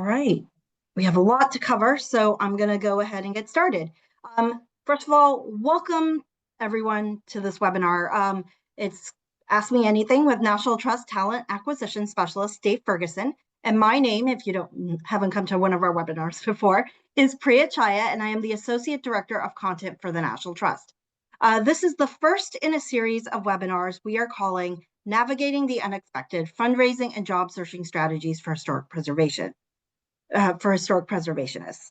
right. We have a lot to cover, so I'm going to go ahead and get started. First of all, welcome everyone to this webinar. It's Ask Me Anything with National Trust Talent Acquisition Specialist Dave Ferguson. And my name, if you haven't come to one of our webinars before, is Priya Chhaya, and I am the Associate Director of Content for the National Trust. This is the first in a series of webinars we are calling Navigating the Unexpected, Fundraising and Job Searching Strategies for Historic Preservation. For historic preservationists.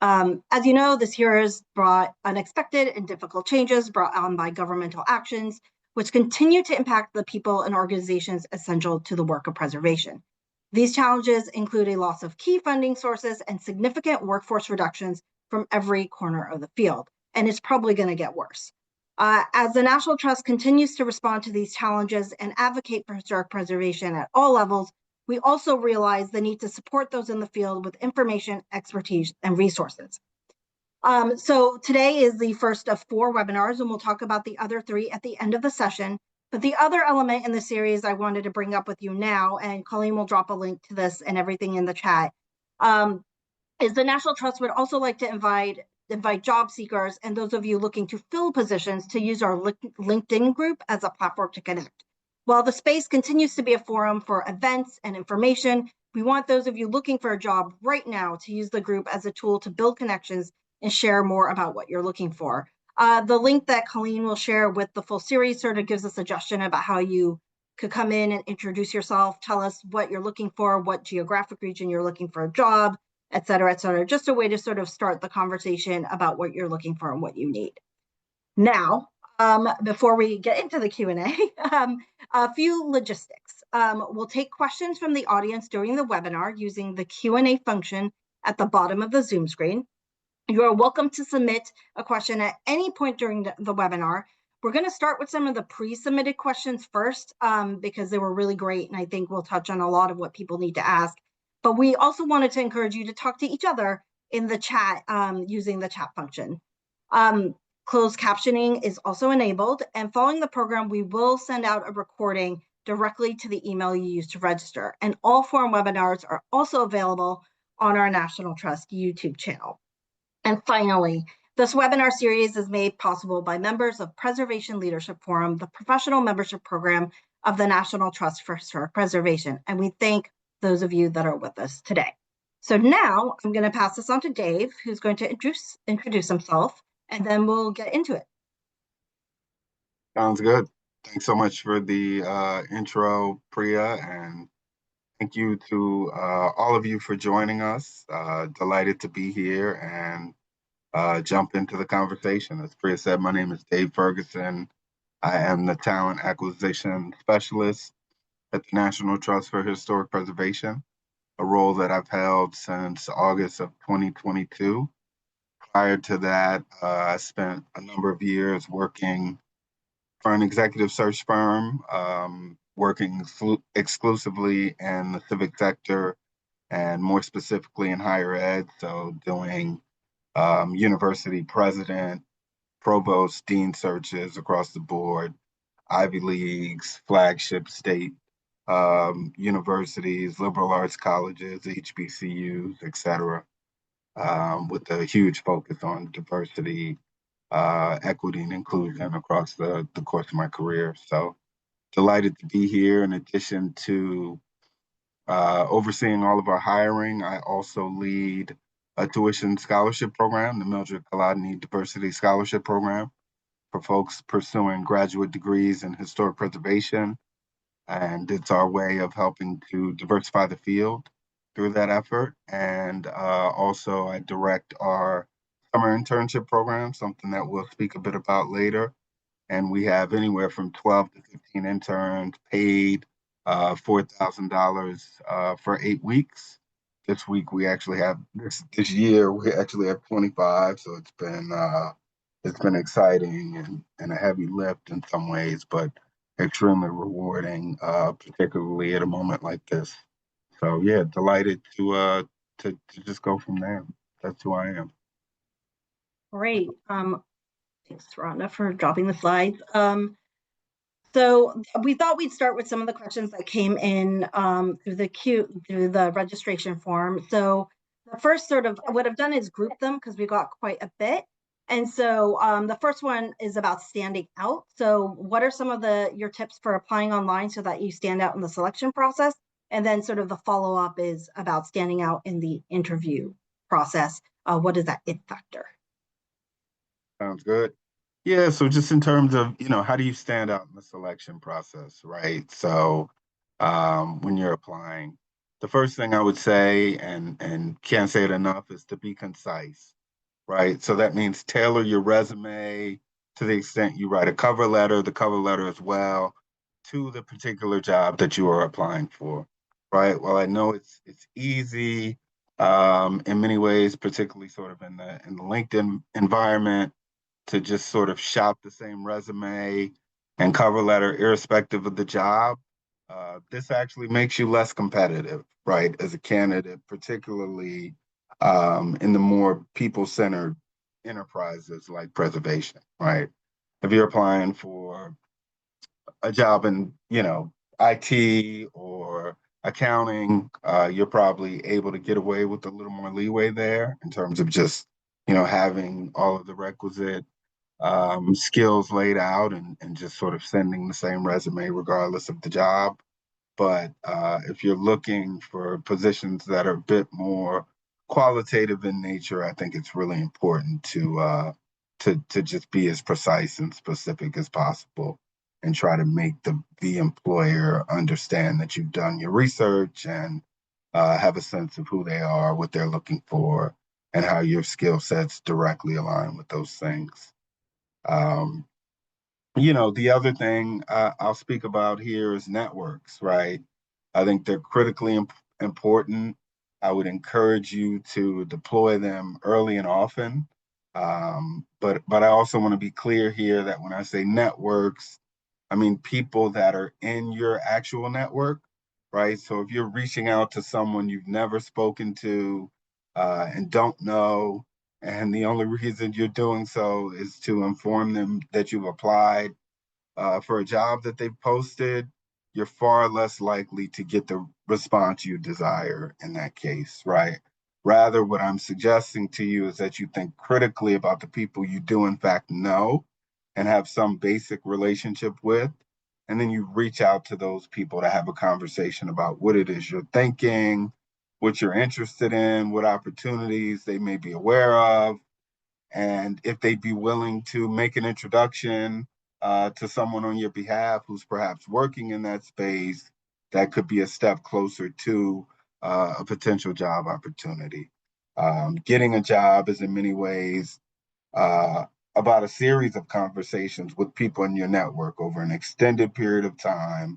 As you know, this year has brought unexpected and difficult changes brought on by governmental actions, which continue to impact the people and organizations essential to the work of preservation. These challenges include a loss of key funding sources and significant workforce reductions from every corner of the field, and it's probably going to get worse. As the National Trust continues to respond to these challenges and advocate for historic preservation at all levels, we also realize the need to support those in the field with information, expertise, and resources. So today is the first of 4 webinars, and we'll talk about the other 3 at the end of the session. But the other element in the series I wanted to bring up with you now, and Colleen will drop a link to this and everything in the chat, is the National Trust would also like to invite job seekers and those of you looking to fill positions to use our LinkedIn group as a platform to connect. While the space continues to be a forum for events and information, we want those of you looking for a job right now to use the group as a tool to build connections and share more about what you're looking for. The link that Colleen will share with the full series sort of gives a suggestion about how you could come in and introduce yourself, tell us what you're looking for, what geographic region you're looking for a job, et cetera, just a way to sort of start the conversation about what you're looking for and what you need. Now, before we get into the Q&A, a few logistics. We'll take questions from the audience during the webinar using the Q&A function at the bottom of the Zoom screen. You are welcome to submit a question at any point during the webinar. We're going to start with some of the pre-submitted questions first because they were really great, and I think we'll touch on a lot of what people need to ask. But we also wanted to encourage you to talk to each other in the chat using the chat function. Closed captioning is also enabled, and following the program, we will send out a recording directly to the email you used to register. And all 4 webinars are also available on our National Trust YouTube channel. And finally, this webinar series is made possible by members of Preservation Leadership Forum, the professional membership program of the National Trust for Historic Preservation. And we thank those of you that are with us today. So now I'm going to pass this on to Dave, who's going to introduce himself, and then we'll get into it. Sounds good. Thanks so much for the intro, Priya, and thank you to all of you for joining us. Delighted to be here and jump into the conversation. As Priya said, my name is Dave Ferguson. I am the Talent Acquisition Specialist at the National Trust for Historic Preservation, a role that I've held since August of 2022. Prior to that, I spent a number of years working for an executive search firm, working exclusively in the civic sector and more specifically in higher ed. So doing university president, provost, dean searches across the board, Ivy Leagues, flagship state universities, liberal arts colleges, HBCUs, et cetera. With a huge focus on diversity, equity, and inclusion across the course of my career. So delighted to be here. In addition to overseeing all of our hiring, I also lead a tuition scholarship program, the Mildred Kolodny Diversity Scholarship Program, for folks pursuing graduate degrees in historic preservation. And it's our way of helping to diversify the field through that effort. And also I direct our summer internship program, something that we'll speak a bit about later. And we have anywhere from 12 to 15 interns paid $4,000 for 8 weeks. This week we actually have, this year we actually have 25. So it's been exciting and a heavy lift in some ways, but extremely rewarding, particularly at a moment like this. So yeah, delighted to just go from there. That's who I am. Great. Thanks, Rhonda, for dropping the slides. So we thought we'd start with some of the questions that came in through the registration form. So the first sort of what I've done is group them because we got quite a bit. And so the first one is about standing out. So what are some of your tips for applying online so that you stand out in the selection process? And then sort of the follow up is about standing out in the interview process. What is that it factor? Sounds good. Yeah, so just in terms of, how do you stand out in the selection process, right? So when you're applying, the first thing I would say, and can't say it enough, is to be concise, right? So that means tailor your resume to the extent you write a cover letter, the cover letter as well, to the particular job that you are applying for, right? Well, I know it's easy in many ways, particularly sort of in the LinkedIn environment, to just sort of shop the same resume and cover letter, irrespective of the job. This actually makes you less competitive, right, as a candidate, particularly in the more people-centered enterprises like preservation, right? If you're applying for a job in, IT or accounting, you're probably able to get away with a little more leeway there in terms of just, having all of the requisite skills laid out and just sort of sending the same resume regardless of the job. But if you're looking for positions that are a bit more qualitative in nature, I think it's really important to just be as precise and specific as possible and try to make the employer understand that you've done your research and have a sense of who they are, what they're looking for, and how your skill sets directly align with those things. Um, the other thing I'll speak about here is networks, right? I think they're critically important. I would encourage you to deploy them early and often. But I also want to be clear here that when I say networks, I mean people that are in your actual network, right? So if you're reaching out to someone you've never spoken to and don't know, and the only reason you're doing so is to inform them that you've applied for a job that they've posted, you're far less likely to get the response you desire in that case, right? Rather, what I'm suggesting to you is that you think critically about the people you do, in fact, know and have some basic relationship with. And then you reach out to those people to have a conversation about what it is you're thinking, what you're interested in, what opportunities they may be aware of, and if they'd be willing to make an introduction to someone on your behalf who's perhaps working in that space, that could be a step closer to a potential job opportunity. Getting a job is in many ways uh, about a series of conversations with people in your network over an extended period of time.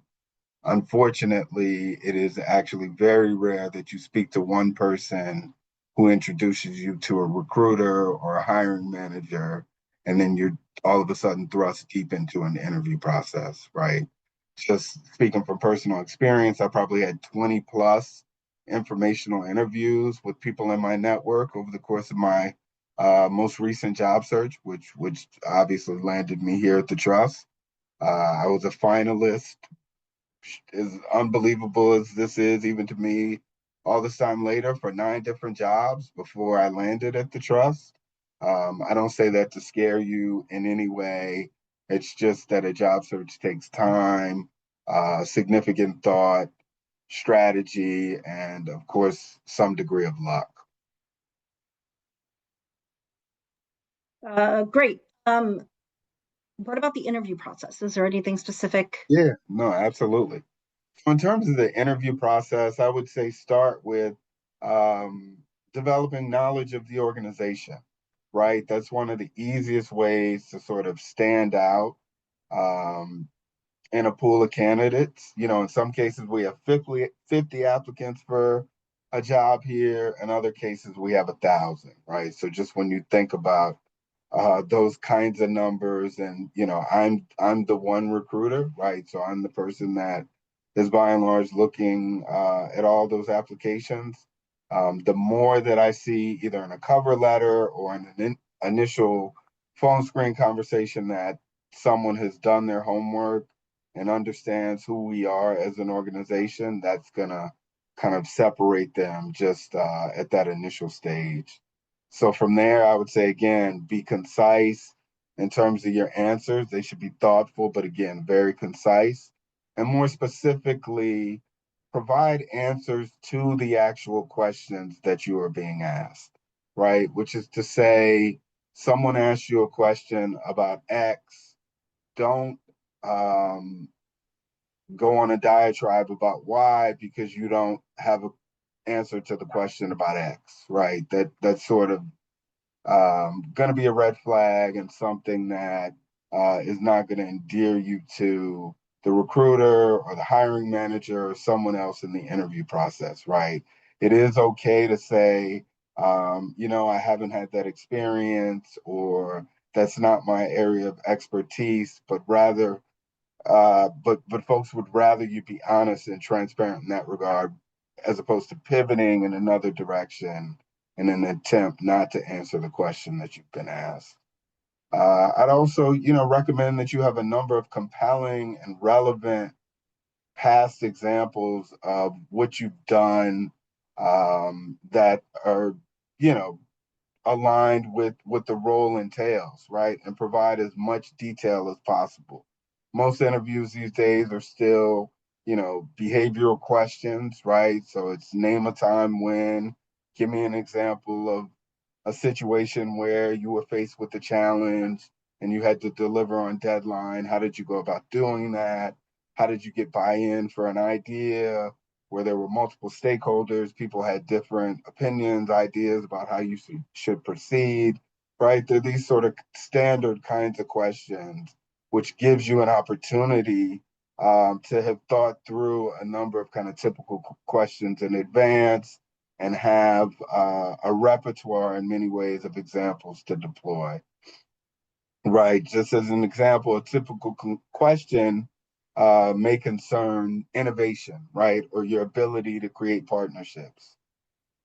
Unfortunately, it is actually very rare that you speak to one person who introduces you to a recruiter or a hiring manager, and then you're all of a sudden thrust deep into an interview process, right? Just speaking from personal experience, I probably had 20 plus informational interviews with people in my network over the course of my most recent job search, which obviously landed me here at the Trust. I was a finalist, as unbelievable as this is, even to me, all this time later, for 9 different jobs before I landed at the Trust. I don't say that to scare you in any way. It's just that a job search takes time, significant thought, strategy, and of course, some degree of luck. Great. What about the interview process? Is there anything specific? Yeah, no, absolutely. So in terms of the interview process, I would say start with um, developing knowledge of the organization, right? That's one of the easiest ways to sort of stand out um, in a pool of candidates. In some cases, we have 50 applicants for a job here. In other cases, we have 1,000, right? So just when you think about those kinds of numbers. And I'm the one recruiter, right? So I'm the person that is by and large looking at all those applications. The more that I see either in a cover letter or in an initial phone screen conversation that someone has done their homework, and understands who we are as an organization, that's gonna kind of separate them just at that initial stage. So from there, I would say again, be concise in terms of your answers. They should be thoughtful, but again, very concise. And more specifically, provide answers to the actual questions that you are being asked, right? Which is to say, someone asks you a question about X, don't um, go on a diatribe about Y because you don't have an answer to the question about X, right? That's sort of going to be a red flag and something that is not going to endear you to the recruiter or the hiring manager or someone else in the interview process, right? It is okay to say, I haven't had that experience, or that's not my area of expertise, but rather, but folks would rather you be honest and transparent in that regard, as opposed to pivoting in another direction in an attempt not to answer the question that you've been asked. I'd also, recommend that you have a number of compelling and relevant past examples of what you've done that are, you know, aligned with what the role entails, right? And provide as much detail as possible. Most interviews these days are still, behavioral questions, right? So it's name a time when, give me an example of a situation where you were faced with a challenge and you had to deliver on deadline. How did you go about doing that? How did you get buy-in for an idea where there were multiple stakeholders? People had different opinions, ideas about how you should proceed, right? They're these sort of standard kinds of questions, which gives you an opportunity to have thought through a number of kind of typical questions in advance and have a repertoire in many ways of examples to deploy. Right. Just as an example, a typical question may concern innovation, right? Or your ability to create partnerships.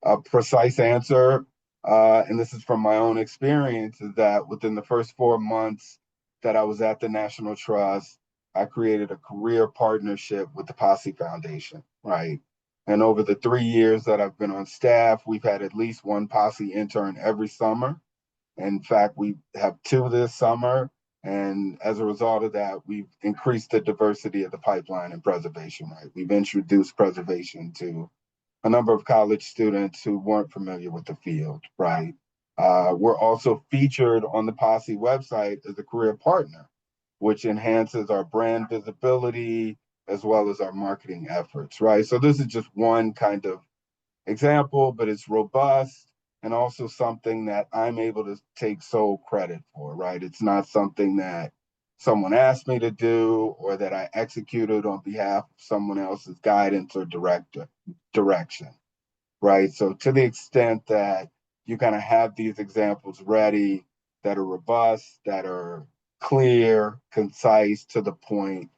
A precise answer, and this is from my own experience, is that within the first 4 months that I was at the National Trust, I created a career partnership with the Posse Foundation, right? And over the 3 years that I've been on staff, we've had at least one Posse intern every summer. In fact, we have two this summer. And as a result of that, we've increased the diversity of the pipeline and preservation, right? We've introduced preservation to a number of college students who weren't familiar with the field, right? We're also featured on the Posse website as a career partner, which enhances our brand visibility as well as our marketing efforts, right? So this is just one kind of example, but it's robust and also something that I'm able to take sole credit for, right? It's not something that someone asked me to do or that I executed on behalf of someone else's guidance or direction, right? So to the extent that you kind of have these examples ready that are robust, that are clear, concise, to the point,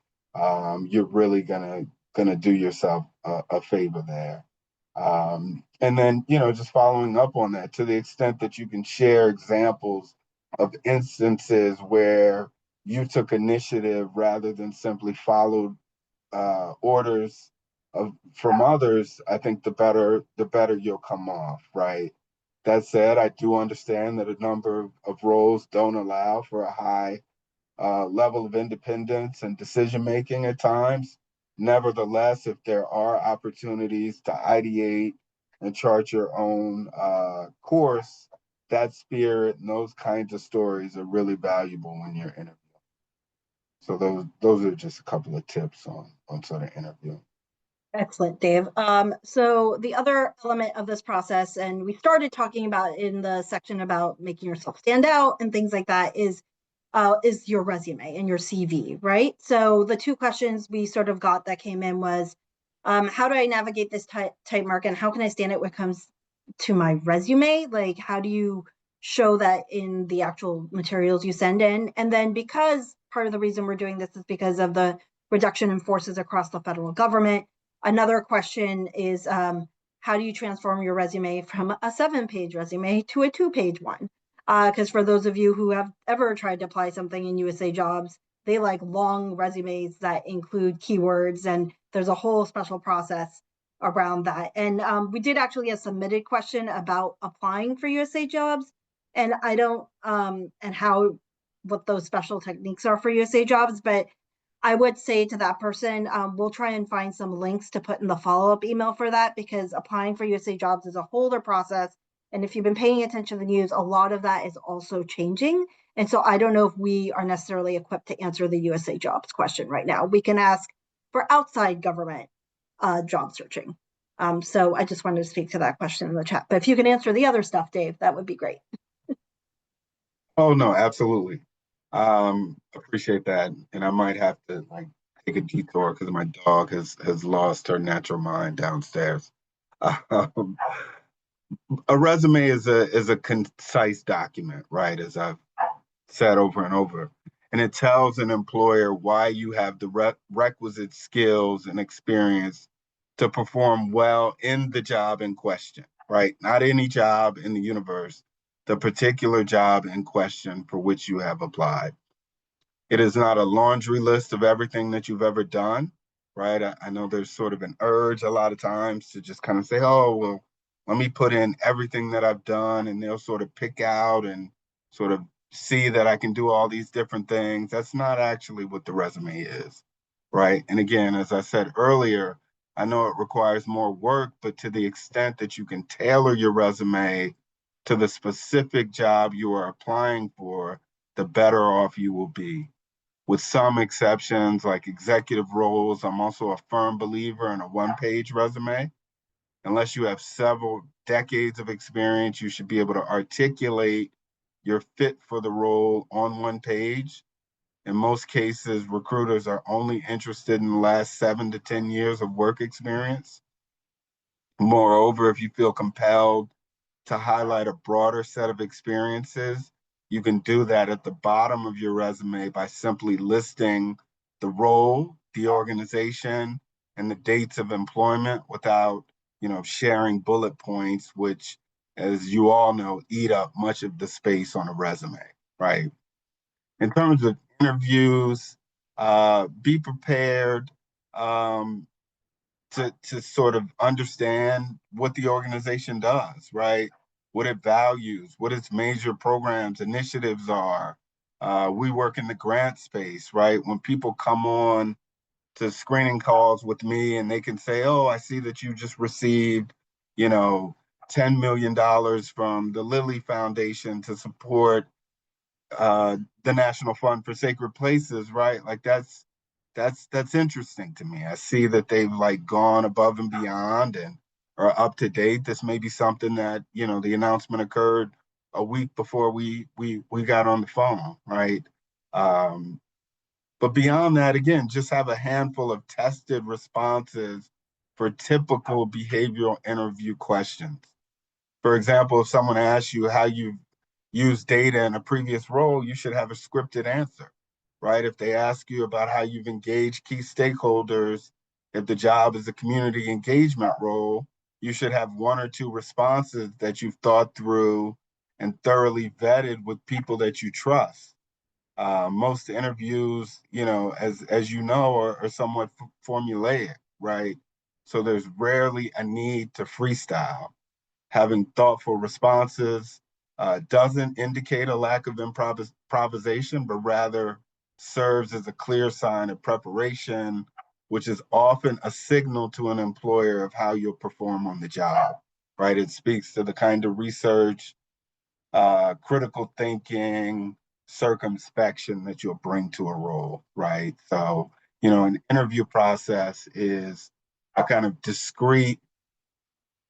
you're really gonna do yourself a favor there. And then, just following up on that, to the extent that you can share examples of instances where you took initiative rather than simply followed orders from others, I think the better you'll come off, right? That said, I do understand that a number of roles don't allow for a high level of independence and decision making at times. Nevertheless, if there are opportunities to ideate and chart your own course, that spirit and those kinds of stories are really valuable when you're interviewing. So those are just a couple of tips on sort of interviewing. Excellent, Dave. So the other element of this process, and we started talking about in the section about making yourself stand out and things like that, is your resume and your CV, right? So the two questions we sort of got that came in was, how do I navigate this tight market, and how can I stand it when it comes to my resume? Like, how do you show that in the actual materials you send in? And then, because part of the reason we're doing this is because of the reduction in forces across the federal government, another question is, how do you transform your resume from a 7-page resume to a 2-page one? Because for those of you who have ever tried to apply something in USA Jobs, they like long resumes that include keywords, and there's a whole special process around that. And we did actually a submitted question about applying for USA jobs, and I don't and how what those special techniques are for USA jobs, but I would say to that person, we'll try and find some links to put in the follow-up email for that, because applying for USA jobs is a whole other process. And if you've been paying attention to the news, a lot of that is also changing. And so I don't know if we are necessarily equipped to answer the USA jobs question right now. We can ask for outside government job searching. So I just wanted to speak to that question in the chat. But if you can answer the other stuff, Dave, that would be great. Oh, no, absolutely. Appreciate that. And I might have to like take a detour because my dog has lost her natural mind downstairs. Um, a resume is a concise document, right? As I've said over and over. And it tells an employer why you have the requisite skills and experience to perform well in the job in question, right? Not any job in the universe, the particular job in question for which you have applied. It is not a laundry list of everything that you've ever done, right? I know there's sort of an urge a lot of times to just kind of say, oh, well, let me put in everything that I've done, and they'll sort of pick out and sort of see that I can do all these different things. That's not actually what the resume is, right? And again, as I said earlier, I know it requires more work, but to the extent that you can tailor your resume to the specific job you are applying for, the better off you will be. With some exceptions, like executive roles, I'm also a firm believer in a one-page resume. Unless you have several decades of experience, you should be able to articulate your fit for the role on one page. In most cases, recruiters are only interested in the last 7 to 10 years of work experience. Moreover, if you feel compelled to highlight a broader set of experiences, you can do that at the bottom of your resume by simply listing the role, the organization, and the dates of employment without, sharing bullet points, which, as you all know, eat up much of the space on a resume, right? In terms of interviews, be prepared. To sort of understand what the organization does, right? What it values, what its major programs, initiatives are. We work in the grant space, right? When people come on to screening calls with me and they can say, oh, I see that you just received, $10 million from the Lilly Foundation to support the National Fund for Sacred Places, right? Like that's interesting to me. I see that they've like gone above and beyond and are up to date. This may be something that, the announcement occurred a week before we got on the phone, right? Um, but beyond that, again, just have a handful of tested responses for typical behavioral interview questions. For example, if someone asks you how you use data in a previous role, you should have a scripted answer, right? If they ask you about how you've engaged key stakeholders, if the job is a community engagement role, you should have one or two responses that you've thought through and thoroughly vetted with people that you trust. Most interviews, as you know, are somewhat formulaic, right? So there's rarely a need to freestyle. Having thoughtful responses doesn't indicate a lack of improvisation, but rather serves as a clear sign of preparation, which is often a signal to an employer of how you'll perform on the job, right? It speaks to the kind of research, critical thinking, circumspection that you'll bring to a role, right? So, an interview process is a kind of discrete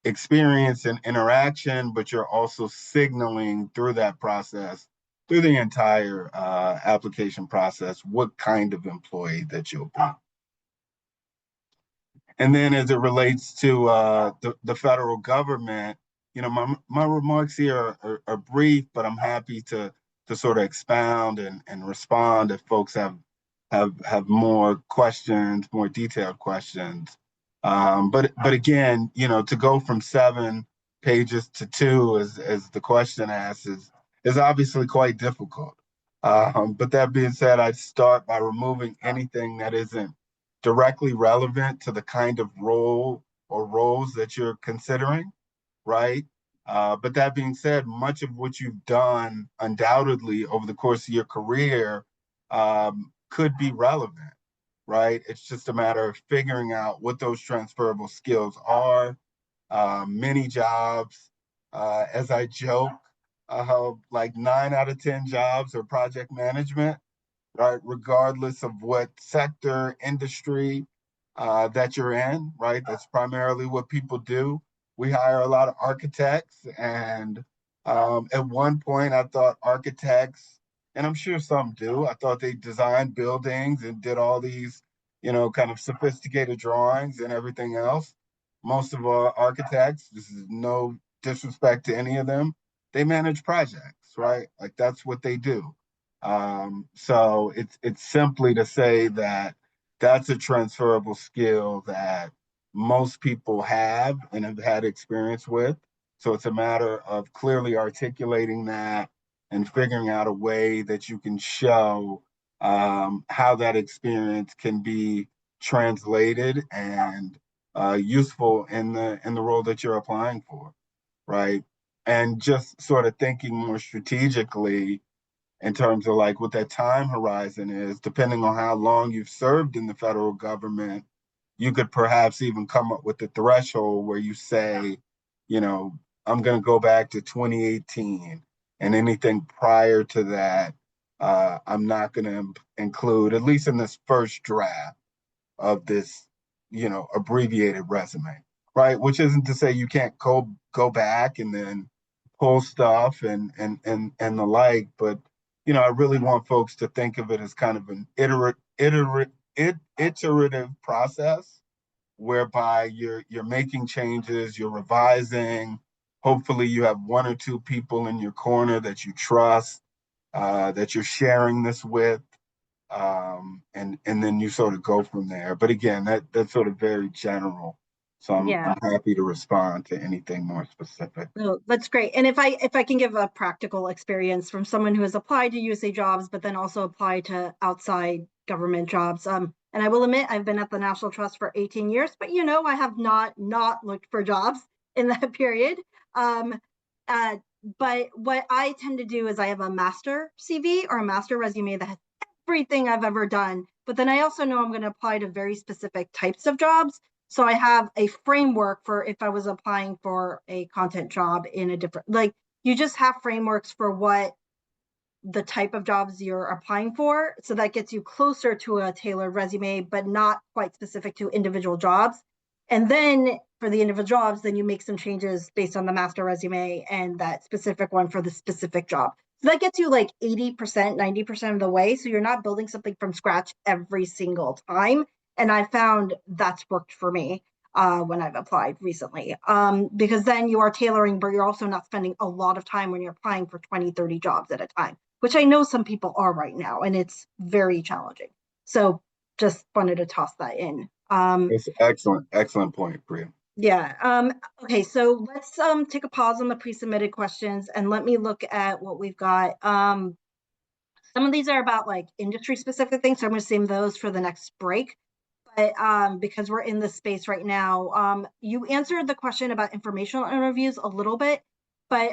experience and interaction, but you're also signaling through that process, through the entire application process, what kind of employee that you'll be. And then as it relates to the federal government, my remarks here are brief, but I'm happy to sort of expound and respond if folks have more questions, more detailed questions. But again, to go from 7 pages to 2, as the question asks, is obviously quite difficult. But that being said, I'd start by removing anything that isn't directly relevant to the kind of role or roles that you're considering, right? But that being said, much of what you've done undoubtedly over the course of your career could be relevant, right? It's just a matter of figuring out what those transferable skills are. Many jobs, as I joke, like 9 out of 10 jobs are project management, right? Regardless of what sector, industry that you're in, right? That's primarily what people do. We hire a lot of architects, and at one point, I thought architects, and I'm sure some do, I thought they designed buildings and did all these, kind of sophisticated drawings and everything else. Most of our architects, this is no disrespect to any of them, they manage projects, right? Like that's what they do. So it's simply to say that that's a transferable skill that most people have and have had experience with. So it's a matter of clearly articulating that and figuring out a way that you can show how that experience can be translated and useful in the role that you're applying for, right? And just sort of thinking more strategically in terms of like what that time horizon is, depending on how long you've served in the federal government, you could perhaps even come up with a threshold where you say, you know, I'm going to go back to 2018 and anything prior to that, I'm not going to include, at least in this first draft of this, abbreviated resume, right? Which isn't to say you can't go back and then pull stuff and the like, but I really want folks to think of it as kind of an iterative process whereby you're making changes, you're revising. Hopefully, you have one or two people in your corner that you trust, that you're sharing this with, and then you sort of go from there. But again, that's sort of very general. So Yeah. I'm happy to respond to anything more specific. No, that's great. And if I can give a practical experience from someone who has applied to USA jobs, but then also applied to outside government jobs. And I will admit I've been at the National Trust for 18 years, but I have not looked for jobs in that period. Um, uh, but what I tend to do is I have a master CV or a master resume that has everything I've ever done. But then I also know I'm going to apply to very specific types of jobs. So I have a framework for if I was applying for a content job in a different, like you just have frameworks for what the type of jobs you're applying for. So that gets you closer to a tailored resume, but not quite specific to individual jobs. And then for the individual jobs, then you make some changes based on the master resume and that specific one for the specific job. So that gets you like 80%, 90% of the way. So you're not building something from scratch every single time. And I found that's worked for me when I've applied recently. Because then you are tailoring, but you're also not spending a lot of time when you're applying for 20, 30 jobs at a time, which I know some people are right now, and it's very challenging. So just wanted to toss that in. It's excellent point, Priya. Yeah. Okay, so let's take a pause on the pre-submitted questions and let me look at what we've got. Some of these are about like industry specific things, so I'm going to save those for the next break. But because we're in this space right now, you answered the question about informational interviews a little bit, but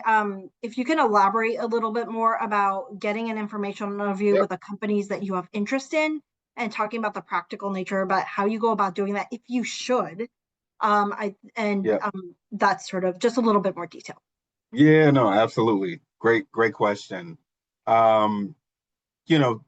if you can elaborate a little bit more about getting an informational interview Yep. with the companies that you have interest in and talking about the practical nature about how you go about doing that, if you should, Yep. that's sort of just a little bit more detail. Yeah, no, absolutely. Great question. Um, you know,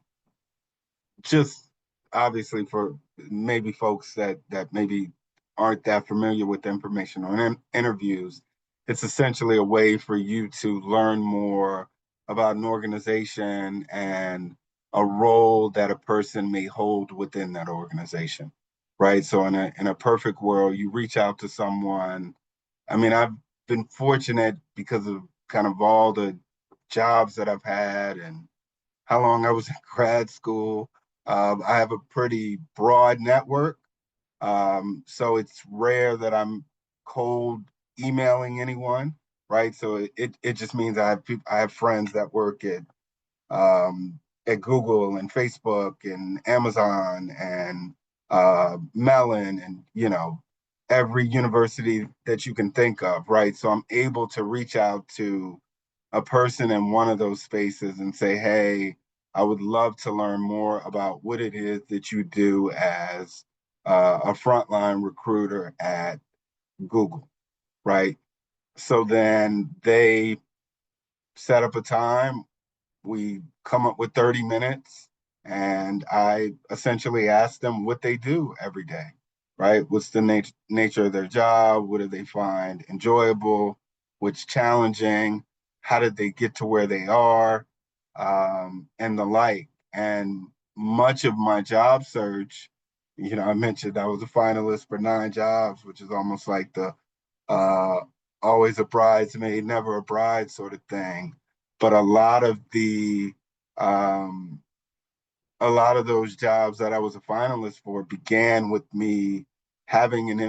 just obviously for maybe folks that maybe aren't that familiar with the information on interviews, it's essentially a way for you to learn more about an organization and a role that a person may hold within that organization, right? So in a perfect world, you reach out to someone. I mean, I've been fortunate because of kind of all the jobs that I've had and how long I was in grad school. I have a pretty broad network, so it's rare that I'm cold emailing anyone, right? So it just means I have friends that work at at Google and Facebook and Amazon and Mellon and, every university that you can think of, right? So I'm able to reach out to a person in one of those spaces and say, hey, I would love to learn more about what it is that you do as a frontline recruiter at Google, right? So then they set up a time, we come up with 30 minutes, and I essentially ask them what they do every day, right? What's the nature of their job? What do they find enjoyable? What's challenging? How did they get to where they are? And the like. And much of my job search, I mentioned I was a finalist for 9 jobs, which is almost like the uh, always a bridesmaid, never a bride sort of thing. But um, a lot of those jobs that I was a finalist for began with me having an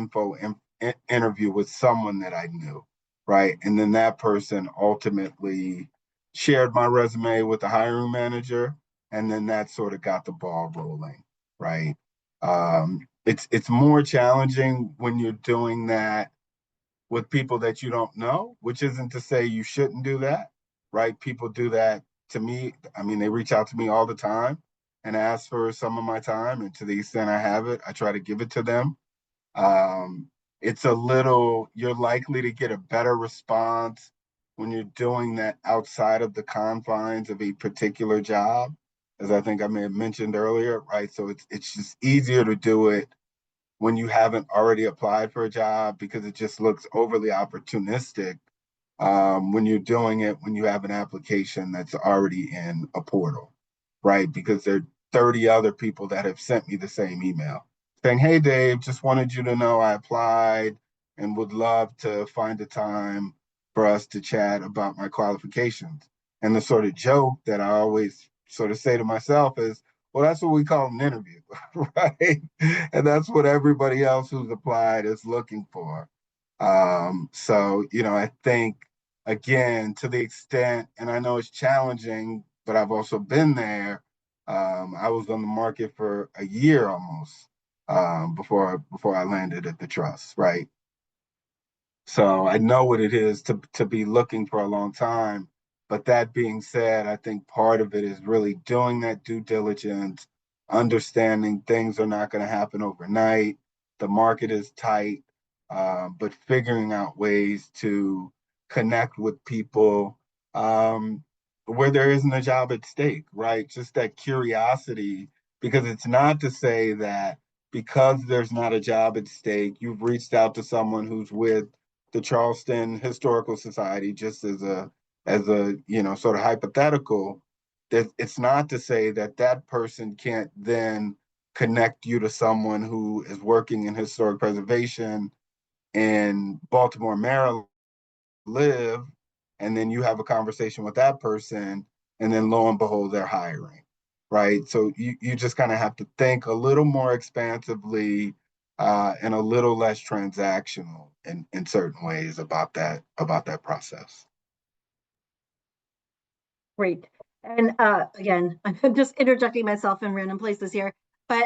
interview with someone that I knew, right? And then that person ultimately shared my resume with the hiring manager, and then that sort of got the ball rolling, right? It's more challenging when you're doing that with people that you don't know, which isn't to say you shouldn't do that, right? People do that to me. I mean, they reach out to me all the time and ask for some of my time. And to the extent I have it, I try to give it to them. Um, it's a little, you're likely to get a better response when you're doing that outside of the confines of a particular job, as I think I may have mentioned earlier, right? So it's just easier to do it when you haven't already applied for a job because it just looks overly opportunistic when you're doing it when you have an application that's already in a portal, right? Because there are 30 other people that have sent me the same email saying, hey, Dave, just wanted you to know I applied and would love to find a time for us to chat about my qualifications. And the sort of joke that I always sort of say to myself is, well, that's what we call an interview, right? And that's what everybody else who's applied is looking for. So, I think, again, to the extent, and I know it's challenging, but I've also been there. I was on the market for a year almost before I landed at the trust, right? So I know what it is to be looking for a long time. But that being said, I think part of it is really doing that due diligence, understanding things are not going to happen overnight. The market is tight, but figuring out ways to connect with people where there isn't a job at stake, right? Just that curiosity, because it's not to say that because there's not a job at stake, you've reached out to someone who's with the Charleston Historical Society, just as a sort of hypothetical, that it's not to say that that person can't then connect you to someone who is working in historic preservation in Baltimore, Maryland, live, and then you have a conversation with that person, and then lo and behold, they're hiring, right? So you just kind of have to think a little more expansively and a little less transactional in certain ways about that process. Great. And again, I'm just interjecting myself in random places here, but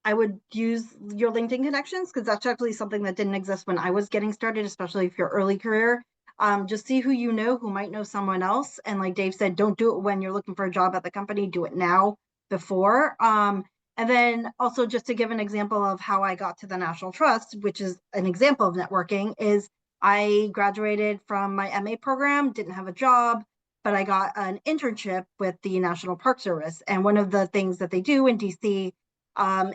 I would use your LinkedIn connections because that's actually something that didn't exist when I was getting started, especially if you're early career. Just see who you know who might know someone else. And like Dave said, don't do it when you're looking for a job at the company, do it now before. And then also just to give an example of how I got to the National Trust, which is an example of networking, is I graduated from my MA program, didn't have a job, but I got an internship with the National Park Service. And one of the things that they do in DC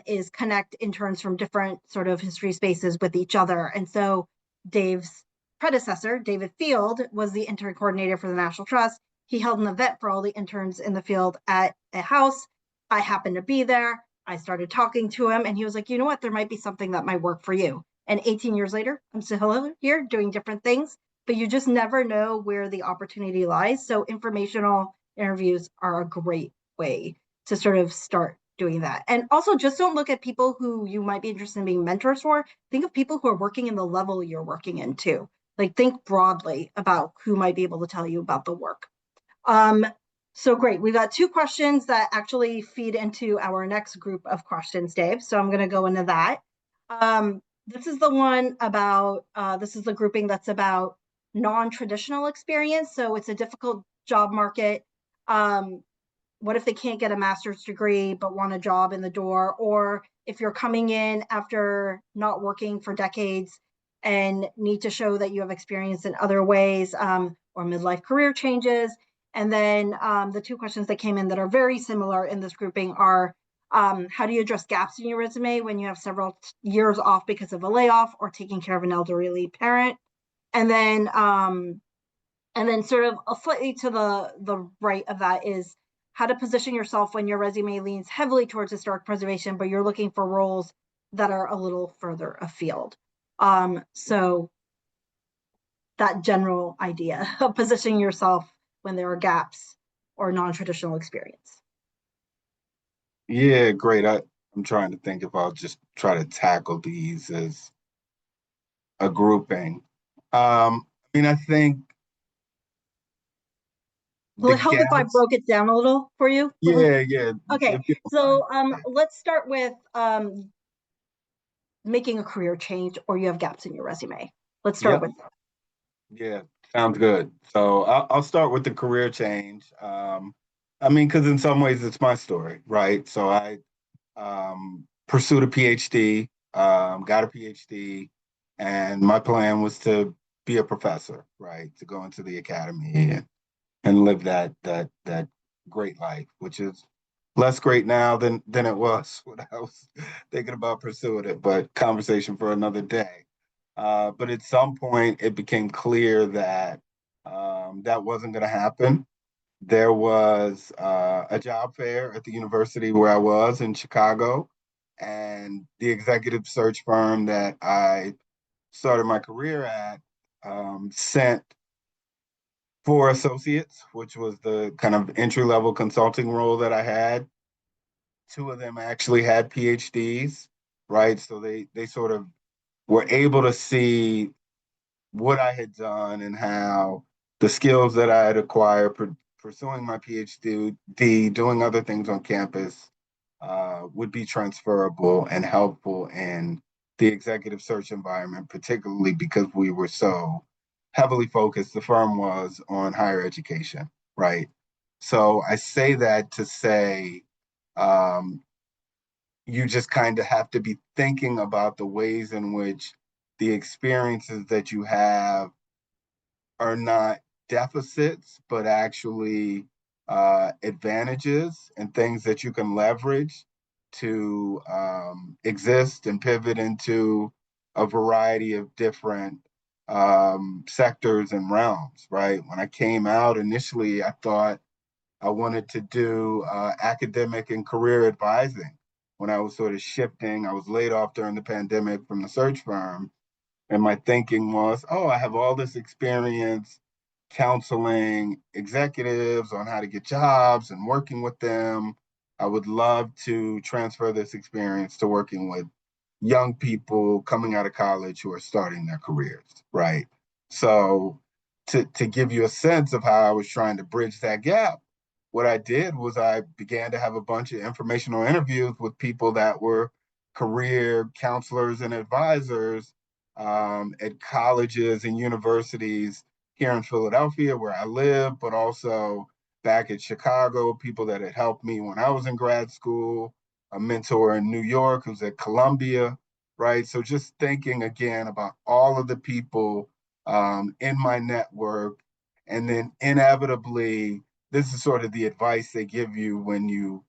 is connect interns from different sort of history spaces with each other. And so Dave's predecessor, David Field, was the intern coordinator for the National Trust. He held an event for all the interns in the field at a house. I happened to be there. I started talking to him, and he was like, you know what, there might be something that might work for you. And 18 years later, I'm still here doing different things, but you just never know where the opportunity lies. So informational interviews are a great way to sort of start doing that. And also just don't look at people who you might be interested in being mentors for. Think of people who are working in the level you're working in too. Like think broadly about who might be able to tell you about the work. Um, So great. We got two questions that actually feed into our next group of questions, Dave. So I'm going to go into that. This is the one about, this is the grouping that's about non-traditional experience. So it's a difficult job market. What if they can't get a master's degree but want a job in the door? Or if you're coming in after not working for decades and need to show that you have experience in other ways, or midlife career changes. And then the two questions that came in that are very similar in this grouping are, how do you address gaps in your resume when you have several years off because of a layoff or taking care of an elderly parent? And then sort of slightly to the right of that is how to position yourself when your resume leans heavily towards historic preservation, but you're looking for roles that are a little further afield. So that general idea of positioning yourself when there are gaps or non-traditional experience. Yeah, great. I'm trying to think if I'll just try to tackle these as a grouping. I think Will the it help if I gaps, broke it down a little for you? yeah, Okay, if you don't mind. so let's start with making a career change or you have gaps in your resume. Let's start Yep, with yeah, sounds good. So I'll start with the career change. Because in some ways it's my story, right? So I pursued a PhD, got a PhD, and my plan was to be a professor, right? To go into the academy and live that great life, which is less great now than it was when I was thinking about pursuing it, but conversation for another day. But at some point, it became clear that that wasn't going to happen. There was a job fair at the university where I was in Chicago, and the executive search firm that I started my career at sent four associates, which was the kind of entry level consulting role that I had. Two of them actually had PhDs, right? So they sort of were able to see what I had done and how the skills that I had acquired pursuing my PhD, doing other things on campus, would be transferable and helpful in the executive search environment, particularly because we were so heavily focused, the firm was on higher education, right? So I say that to say, um, you just kind of have to be thinking about the ways in which the experiences that you have are not deficits, but actually advantages and things that you can leverage to exist and pivot into a variety of different sectors and realms, right? When I came out initially, I thought I wanted to do academic and career advising. When I was sort of shifting, I was laid off during the pandemic from the search firm. And my thinking was, oh, I have all this experience counseling executives on how to get jobs and working with them. I would love to transfer this experience to working with young people coming out of college who are starting their careers, right? So to give you a sense of how I was trying to bridge that gap, what I did was I began to have a bunch of informational interviews with people that were career counselors and advisors at colleges and universities here in Philadelphia, where I live, but also back at Chicago, people that had helped me when I was in grad school, a mentor in New York who's at Columbia, right? So just thinking again about all of the people in my network. And then inevitably, this is sort of the advice they give you when you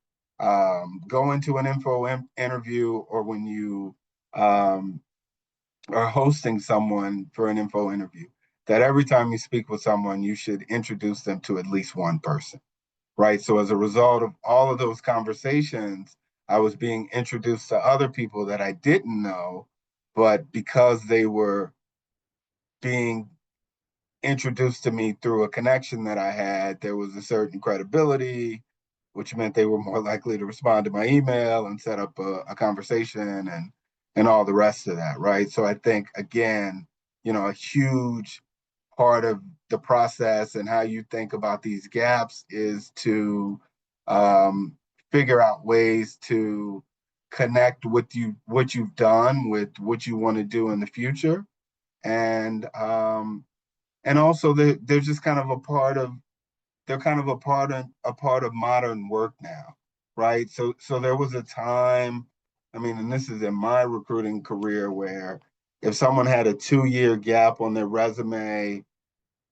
go into an interview or when you um, are hosting someone for an info interview, that every time you speak with someone, you should introduce them to at least one person, right? So as a result of all of those conversations, I was being introduced to other people that I didn't know, but because they were being introduced to me through a connection that I had, there was a certain credibility, which meant they were more likely to respond to my email and set up a conversation and all the rest of that, right? So I think again, a huge part of the process and how you think about these gaps is to um, figure out ways to connect with what you've done with what you want to do in the future, and also they're just kind of a part of they're kind of a part of modern work now, right? So there was a time, I mean, and this is in my recruiting career, where if someone had a 2-year gap on their resume,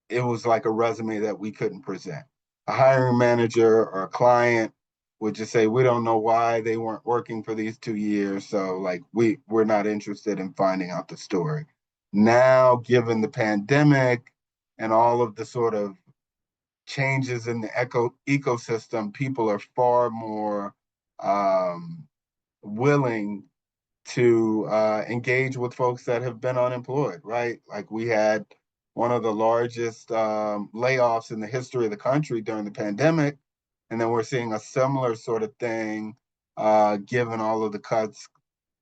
it was like a resume that we couldn't present. A hiring manager or a client would just say, we don't know why they weren't working for these 2 years. So like we're not interested in finding out the story. Now, given the pandemic and all of the sort of changes in the ecosystem, people are far more um, willing to engage with folks that have been unemployed, right? Like we had one of the largest layoffs in the history of the country during the pandemic. And then we're seeing a similar sort of thing given all of the cuts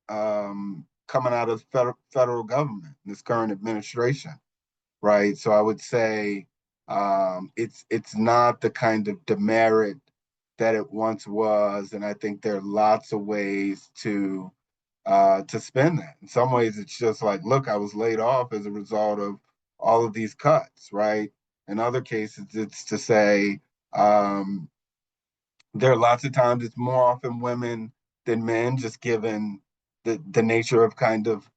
coming out of federal government, this current administration, right? So I would say it's not the kind of demerit that it once was, and I think there are lots of ways to spend that. In some ways, it's just like, look, I was laid off as a result of all of these cuts, right? In other cases, it's to say um, there are lots of times it's more often women than men, just given the nature of kind of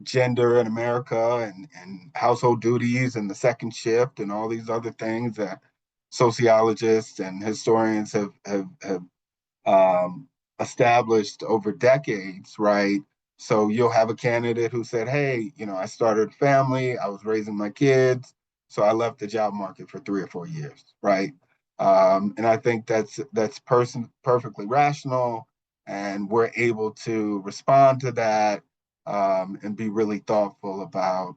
gender in America and household duties and the second shift and all these other things that sociologists and historians have um, established over decades, right? So you'll have a candidate who said, hey, I started a family, I was raising my kids, so I left the job market for 3 or 4 years, right? And I think that's perfectly rational, and we're able to respond to that and be really thoughtful about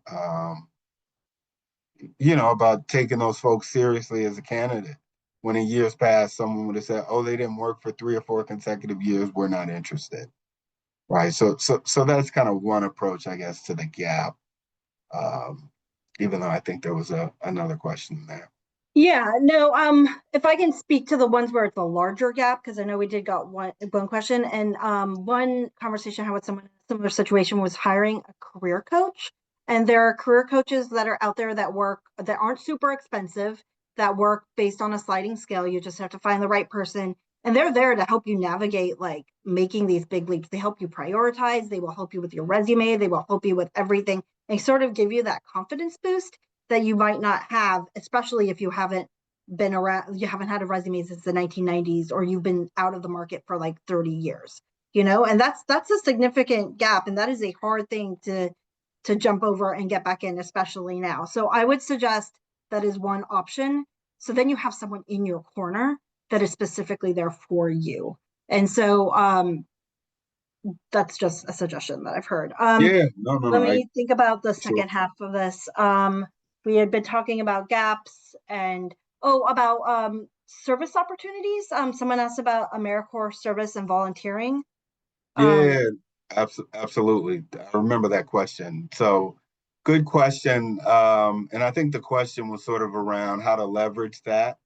taking those folks seriously as a candidate. When in years past, someone would have said, "Oh, they didn't work for 3 or 4 consecutive years. We're not interested." Right. So that's kind of one approach, I guess, to the gap. Um, Even though I think there was another question there. Yeah, no, if I can speak to the ones where it's a larger gap, because I know we did got one question, and one conversation I had with someone in a similar situation was hiring a career coach. And there are career coaches that are out there that aren't super expensive, that work based on a sliding scale. You just have to find the right person. And they're there to help you navigate like making these big leaps. They help you prioritize, they will help you with your resume, they will help you with everything. They sort of give you that confidence boost that you might not have, especially if you haven't been around, you haven't had a resume since the 1990s, or you've been out of the market for like 30 years, and that's a significant gap. And that is a hard thing to jump over and get back in, especially now. So I would suggest that is one option. So then you have someone in your corner that is specifically there for you. And so that's just a suggestion that I've heard. Yeah, no, no, Let no. me think about the Sure. second half of this. We had been talking about gaps and about service opportunities. Someone asked about AmeriCorps service and volunteering. Um, Yeah, absolutely. I remember that question. So, good question. And I think the question was sort of around how to leverage that.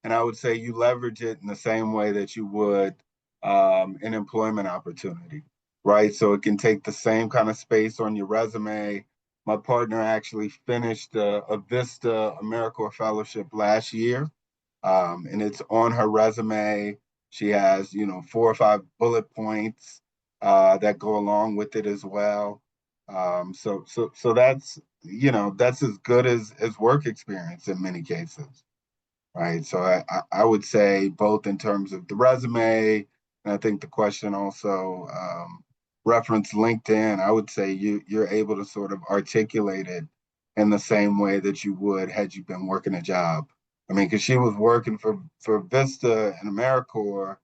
And I would say you leverage it in the same way that you would an employment opportunity, right? So it can take the same kind of space on your resume. My partner actually finished a Vista AmeriCorps fellowship last year, and it's on her resume. She has, 4 or 5 bullet points that go along with it as well. So that's as good as work experience in many cases, right? So I would say both in terms of the resume, and I think the question also referenced LinkedIn. I would say you're able to sort of articulate it in the same way that you would had you been working a job. I mean, because she was working for Vista and AmeriCorps,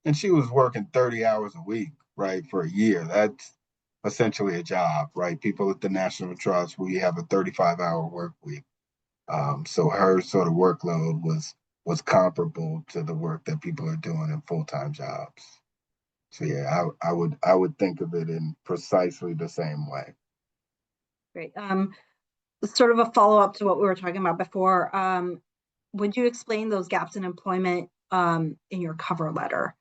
and she was working 30 hours a week, right, for a year. That's essentially a job, right? People at the National Trust, we have a 35-hour work week. So her sort of workload was comparable to the work that people are doing in full-time jobs. So yeah, I would think of it in precisely the same way. Great. sort of a follow-up to what we were talking about before. Would you explain those gaps in employment in your cover letter?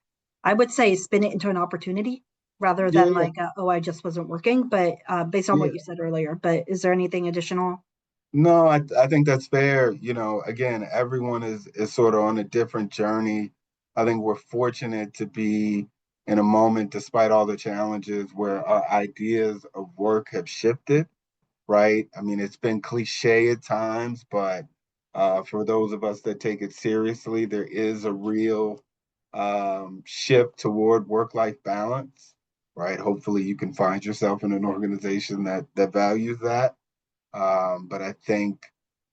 I would say spin it into an opportunity rather than Yeah, like, oh, I just wasn't working, but based on what yeah. you said earlier. But is there anything additional? No, I think that's fair. You know, again, everyone is sort of on a different journey. I think we're fortunate to be in a moment, despite all the challenges, where our ideas of work have shifted, right? I mean, it's been cliche at times, but for those of us that take it seriously, there is a real shift toward work-life balance, right? Hopefully, you can find yourself in an organization that values that. But I think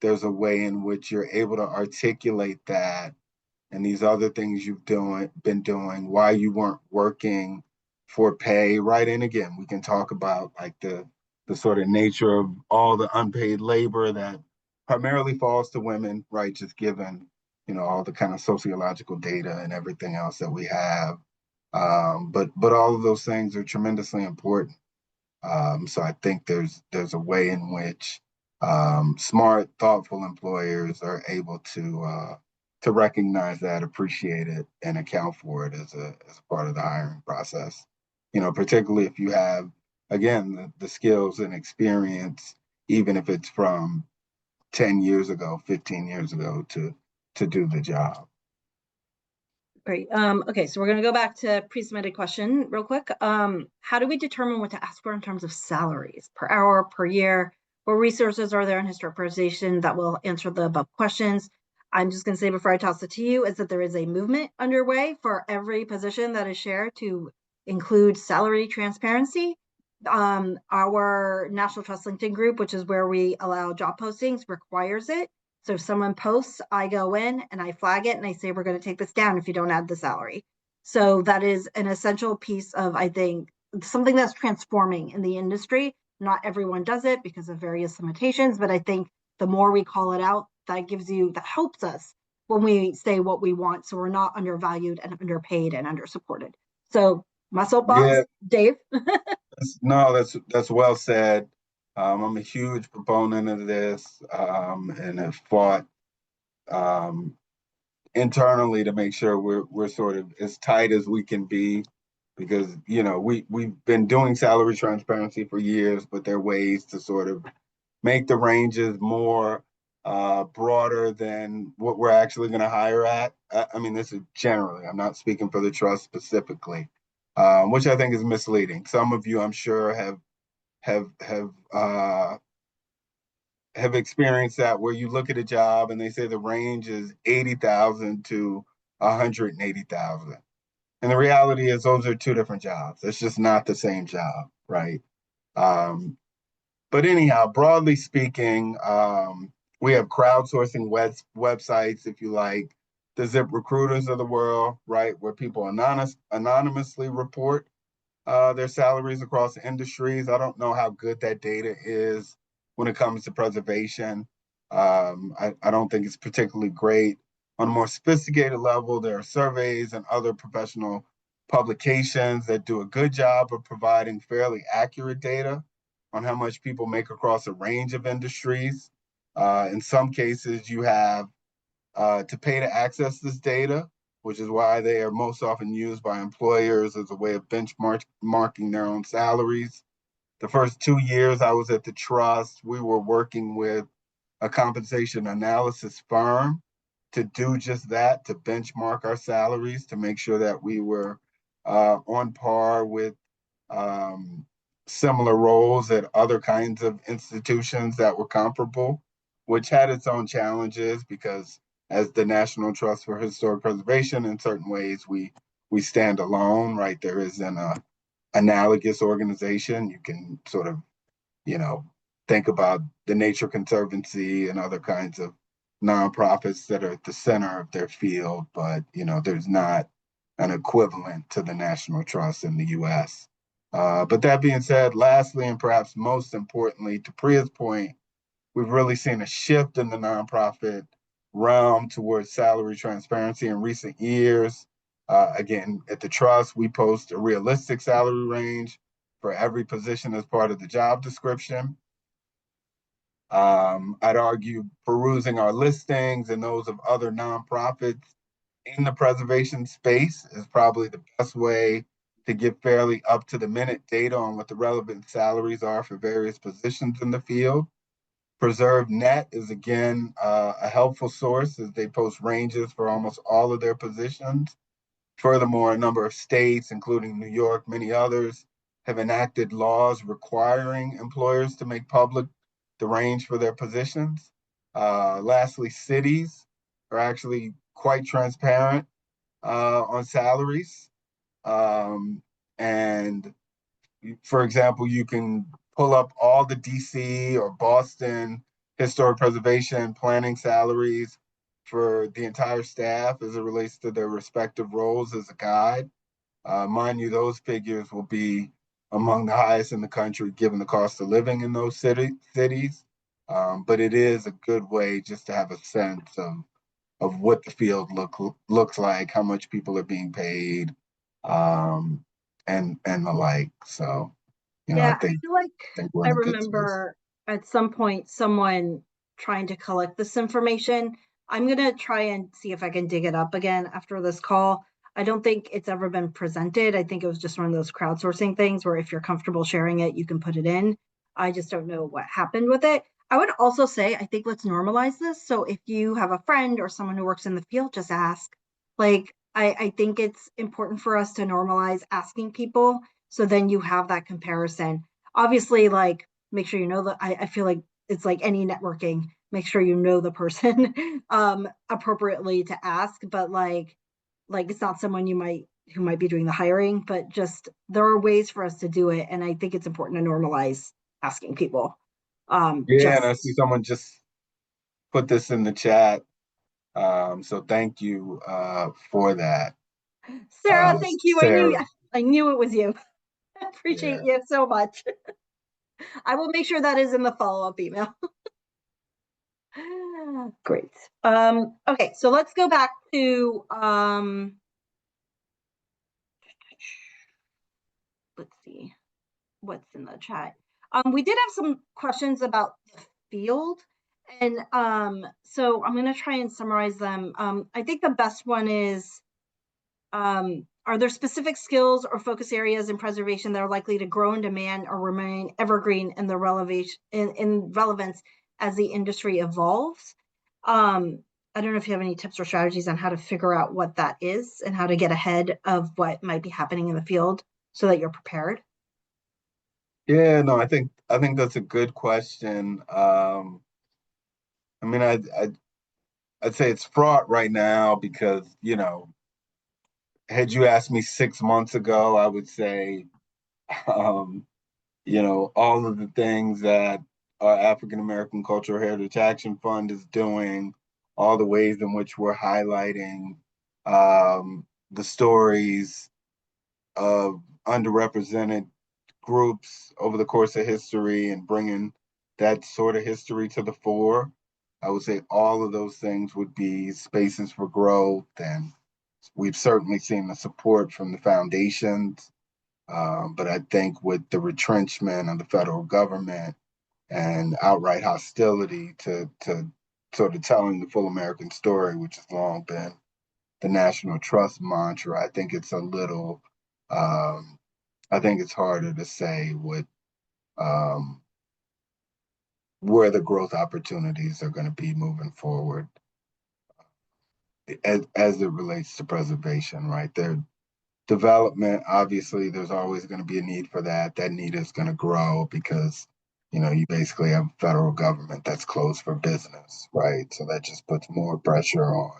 there's a way in which you're able to articulate that and these other things been doing, why you weren't working for pay, right? And again, we can talk about like the sort of nature of all the unpaid labor that primarily falls to women, right? Just given, all the kind of sociological data and everything else that we have. But all of those things are tremendously important. So I think there's a way in which smart, thoughtful employers are able to recognize that, appreciate it, and account for it as a part of the hiring process. Particularly if you have, again, the skills and experience, even if it's from 10 years ago, 15 years ago, to do the job. Great. Okay, so we're going to go back to pre-submitted question real quick. How do we determine what to ask for in terms of salaries per hour, per year? What resources are there in historic preservation that will answer the above questions? I'm just going to say before I toss it to you is that there is a movement underway for every position that is shared to include salary transparency. Our National Trust LinkedIn group, which is where we allow job postings, requires it. So if someone posts, I go in and I flag it and I say, we're going to take this down if you don't add the salary. So that is an essential piece of, I think, something that's transforming in the industry. Not everyone does it because of various limitations, but I think the more we call it out, that helps us when we say what we want. So we're not undervalued and underpaid and undersupported. So my soapbox, Yeah, Dave. no, that's well said. I'm a huge proponent of this, and have fought um, internally to make sure we're sort of as tight as we can be, because we've been doing salary transparency for years, but there are ways to sort of make the ranges more broader than what we're actually going to hire at. I mean, this is generally. I'm not speaking for the trust specifically, which I think is misleading. Some of you, I'm sure, have have uh, have experienced that where you look at a job and they say the range is 80,000 to 180,000. And the reality is those are two different jobs. It's just not the same job, right? Um, but anyhow, broadly speaking, we have crowdsourcing websites, if you like, the Zip Recruiters of the world, right, where people anonymously report their salaries across industries. I don't know how good that data is when it comes to preservation. I don't think it's particularly great. On a more sophisticated level, there are surveys and other professional publications that do a good job of providing fairly accurate data on how much people make across a range of industries. In some cases, you have to pay to access this data, which is why they are most often used by employers as a way of benchmarking their own salaries. The first 2 years I was at the trust, we were working with a compensation analysis firm to do just that, to benchmark our salaries, to make sure that we were on par with um, similar roles at other kinds of institutions that were comparable, which had its own challenges because as the National Trust for Historic Preservation, in certain ways, we stand alone, right? There isn't a analogous organization. You can sort of, you know, think about the Nature Conservancy and other kinds of nonprofits that are at the center of their field, but there's not an equivalent to the National Trust in the U.S. But that being said, lastly, and perhaps most importantly, to Priya's point, we've really seen a shift in the nonprofit realm towards salary transparency in recent years. Again, at the trust, we post a realistic salary range for every position as part of the job description. I'd argue perusing our listings and those of other nonprofits in the preservation space is probably the best way to get fairly up to the minute data on what the relevant salaries are for various positions in the field. Preserve Net is again a helpful source as they post ranges for almost all of their positions. Furthermore, a number of states, including New York, many others, have enacted laws requiring employers to make public the range for their positions. Lastly, cities are actually quite transparent on salaries. And for example, you can pull up all the DC or Boston historic preservation planning salaries for the entire staff as it relates to their respective roles as a guide. Mind you, those figures will be among the highest in the country given the cost of living in those cities. But it is a good way just to have a sense of what the field looks like, how much people are being paid, um, and the like. So, I Yeah, I think feel like we're I in a good space. remember at some point someone trying to collect this information. I'm gonna try and see if I can dig it up again after this call. I don't think it's ever been presented. I think it was just one of those crowdsourcing things where if you're comfortable sharing it, you can put it in. I just don't know what happened with it. I would also say, I think let's normalize this. So if you have a friend or someone who works in the field, just ask. Like, I think it's important for us to normalize asking people so then you have that comparison. Obviously, like make sure you know that I feel like it's like any networking, make sure you know the person appropriately to ask, but like it's not someone you might who might be doing the hiring, but just there are ways for us to do it. And I think it's important to normalize asking people. Yeah, and I see Just someone just put this in the chat. So thank you for that, Sarah, thank you. Sarah. I knew it was you. Appreciate Yeah. you so much. I will make sure that is in the follow-up email. Great. Okay, so let's go back to let's see what's in the chat. We did have some questions about the field, and so I'm going to try and summarize them. I think the best one is are there specific skills or focus areas in preservation that are likely to grow in demand or remain evergreen in the in relevance as the industry evolves? I don't know if you have any tips or strategies on how to figure out what that is and how to get ahead of what might be happening in the field so that you're prepared. Yeah, no, I think that's a good question. I mean, I'd say it's fraught right now because, had you asked me 6 months ago, I would say, um, all of the things that our African American Cultural Heritage Action Fund is doing, all the ways in which we're highlighting the stories of underrepresented groups over the course of history and bringing that sort of history to the fore. I would say all of those things would be spaces for growth. And we've certainly seen the support from the foundations. But I think with the retrenchment of the federal government and outright hostility to sort of telling the full American story, which has long been the National Trust mantra, I think it's a little, um, I think it's harder to say um, where the growth opportunities are going to be moving forward as it relates to preservation, right? Their development, obviously, there's always going to be a need for that. That need is going to grow because, you basically have a federal government that's closed for business, right? So that just puts more pressure on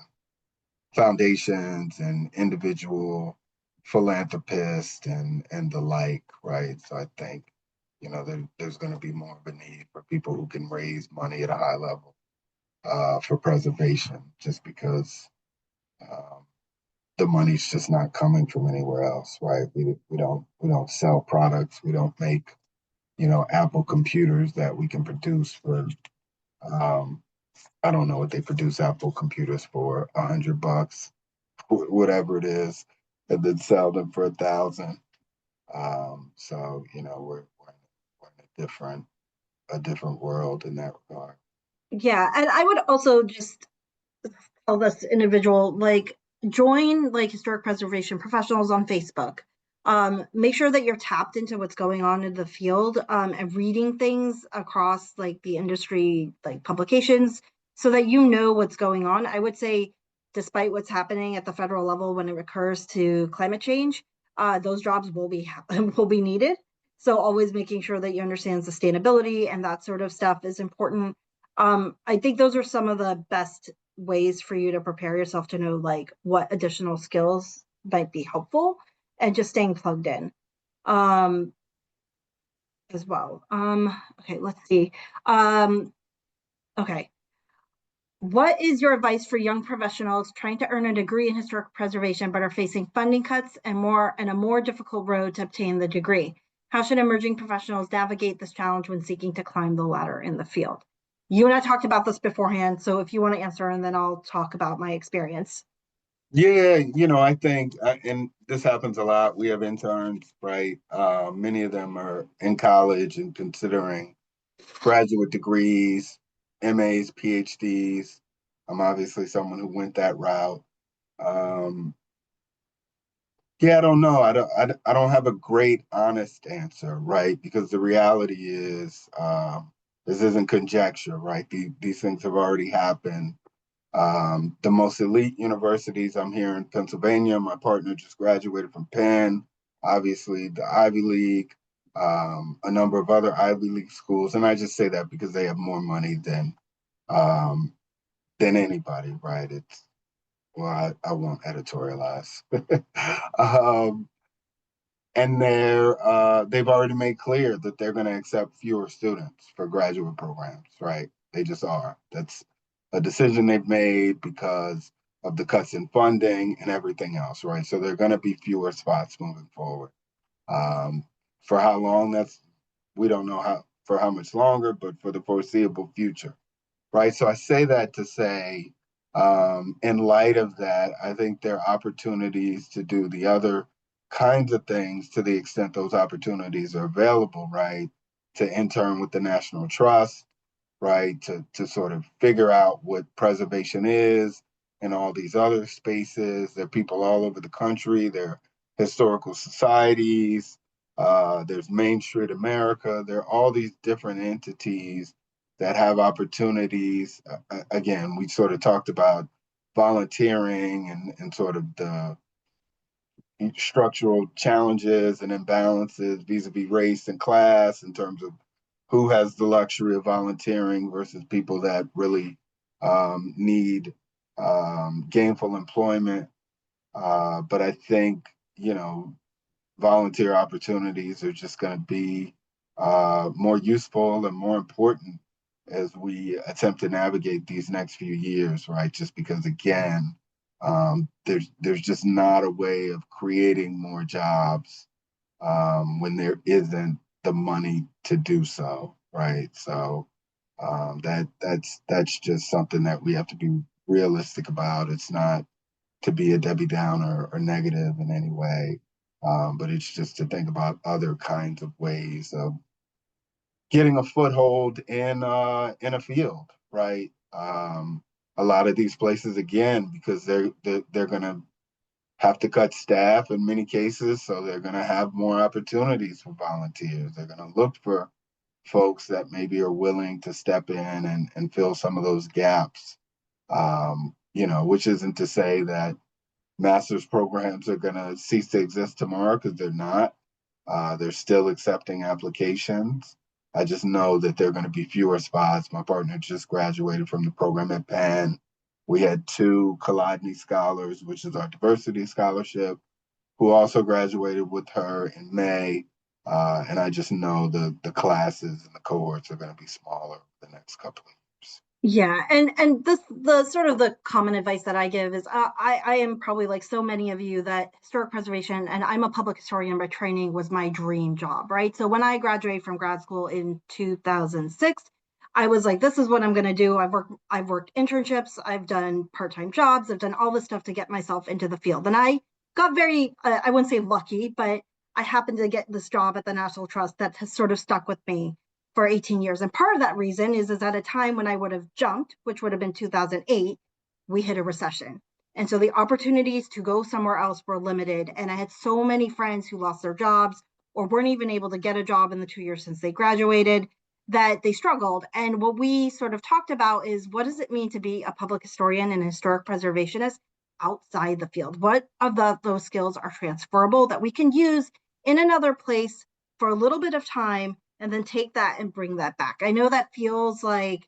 foundations and individual philanthropists and the like, right? So I think, there's going to be more of a need for people who can raise money at a high level for preservation, just because um, the money's just not coming from anywhere else, right? We don't sell products. We don't make Apple computers that we can produce for um, I don't know what they produce Apple computers for, $100, whatever it is, and then sell them for 1,000. So we're in a different a different world in that regard. Yeah, and I would also just tell this individual, like, join like historic preservation professionals on Facebook. Make sure that you're tapped into what's going on in the field, and reading things across like the industry, like publications, so that you know what's going on. I would say, despite what's happening at the federal level when it recurs to climate change, those jobs will be will be needed. So always making sure that you understand sustainability and that sort of stuff is important. I think those are some of the best ways for you to prepare yourself to know like what additional skills might be helpful, and just staying plugged in um as well. Okay, let's see. um okay, what is your advice for young professionals trying to earn a degree in historic preservation but are facing funding cuts and a more difficult road to obtain the degree? How should emerging professionals navigate this challenge when seeking to climb the ladder in the field? You and I talked about this beforehand, so if you want to answer, and then I'll talk about my experience. Yeah, I think, and this happens a lot. We have interns, right? Many of them are in college and considering graduate degrees, MAs, PhDs. I'm obviously someone who went that route. Um, yeah, I don't know. I don't have a great honest answer, right? Because the reality is, this isn't conjecture, right? These things have already happened. The most elite universities, I'm here in Pennsylvania. My partner just graduated from Penn, obviously the Ivy League, a number of other Ivy League schools. And I just say that because they have more money um, than anybody, right? Well, I won't editorialize. um, and they've already made clear that they're going to accept fewer students for graduate programs, right? They just are. That's a decision they've made because of the cuts in funding and everything else, right? So there are going to be fewer spots moving forward. Um, for how long? We don't know how for how much longer, but for the foreseeable future, right? So I say that to say, in light of that, I think there are opportunities to do the other kinds of things to the extent those opportunities are available, right? To intern with the National Trust, right? To sort of figure out what preservation is in all these other spaces. There are people all over the country. There are historical societies. There's Main Street America. There are all these different entities that have opportunities. Again, we sort of talked about volunteering and sort of the structural challenges and imbalances vis-a-vis race and class in terms of who has the luxury of volunteering versus people that really need gainful employment. But I think, volunteer opportunities are just going to be more useful and more important as we attempt to navigate these next few years, right? Just because, again, there's just not a way of creating more jobs when there isn't the money to do so, right? So that's just something that we have to be realistic about. It's not to be a Debbie Downer or negative in any way, but it's just to think about other kinds of ways of getting a foothold in a field, right? A lot of these places, again, because they're going to have to cut staff in many cases, so they're going to have more opportunities for volunteers. They're going to look for folks that maybe are willing to step in and fill some of those gaps. Which isn't to say that master's programs are going to cease to exist tomorrow, because they're not. They're still accepting applications. I just know that there are going to be fewer spots. My partner just graduated from the program at Penn. We had two Kolodny scholars, which is our diversity scholarship, who also graduated with her in May. And I just know the classes and the cohorts are going to be smaller the next couple of years. Yeah, and this the sort of the common advice that I give is, I am probably like so many of you that historic preservation, and I'm a public historian by training, was my dream job, right? So when I graduated from grad school in 2006, I was like, this is what I'm going to do. I've worked internships, I've done part-time jobs, I've done all this stuff to get myself into the field, and I got very, I wouldn't say lucky, but I happened to get this job at the National Trust that has sort of stuck with me. for 18 years. And part of that reason is at a time when I would have jumped, which would have been 2008, we hit a recession. And so the opportunities to go somewhere else were limited. And I had so many friends who lost their jobs or weren't even able to get a job in the 2 years since they graduated, that they struggled. And what we sort of talked about is, what does it mean to be a public historian and a historic preservationist outside the field? What of those skills are transferable that we can use in another place for a little bit of time and then take that and bring that back? I know that feels like